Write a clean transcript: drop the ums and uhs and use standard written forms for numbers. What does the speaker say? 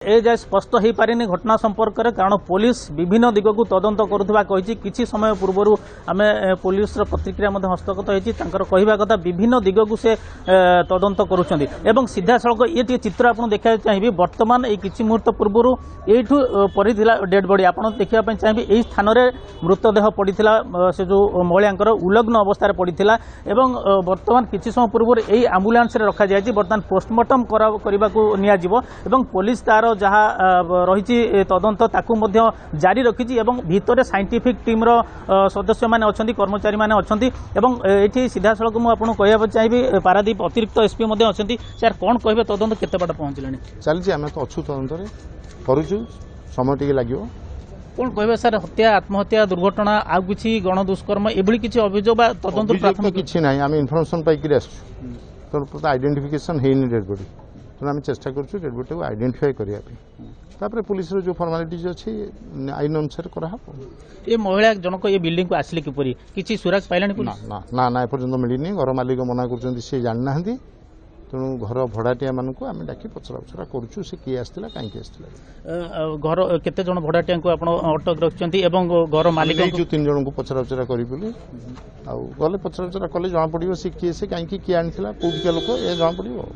ए जाए स्पष्ट हो पारिनी घटना संपर्क में कारण पुलिस विभिन्न दिग को तदंत करुवा किछि समय पूर्व आम पुलिस प्रतिक्रिया हस्तगत होती कथा विभिन्न दिग को से तदंत करुँच सीधा सड़क ये चित्र आप देखा चाहिए बर्तमान ये किसी मुहूर्त पूर्व यू पड़ी डेड बॉडी आप देखा चाहिए यही स्थान में मृतदेह पड़ा से जो महिला उलग्न अवस्था पड़ा बर्तमान किसी समय पूर्व यही आम्बुलांस रखा जाए बर्तमान पोस्टमार्टम करने को पुलिस तार जहाँ रही तदंत ताकू जारी रखी भितर साइंटिफिक टीम सदस्य मैंने अच्छा कर्मचारी मैंने अच्छा ये सीधा सड़क मुझे कहना चाहिए पारादीप अतिरिक्त एसपी अच्छा सर कौन कहे तदंत केते बाट पहुँचला चलती आम तो अच्छु तदंत करुचु समय टे लगे कौन कहे सर हत्या आत्महत्या दुर्घटना आउ किसी गण दुष्कर्म एभली किसी अभियोग तदंत किसी ना आम इनफर्मेशन पाइक आसु आइडेंटिफिकेशन है डेड बॉडी तेना आम चेष्टा करूँ डेड बॉडी को आइडेंटिफाई करने पुलिस जो फर्मालिटीज अच्छी आईन अनुसार करा ये महिला जनक ये बिल्डिंग को आसिले किपरि किछि सुराग पाइलानी ना ना ना ना एपर्यंत मिलनी घर मालिक मना कर जाना तेणु घर भड़ाटिया मानक आम डाकी पचरा करुँ से किए आसला कहीं घर केते जन भड़ाटिया को आप अटक रखिंट घर मालिक 3 जन को पचरा करी गले पचरा कले जना पड़ो सी किए से कहीं किए आनी कौटिया लोक ये जना पड़ो।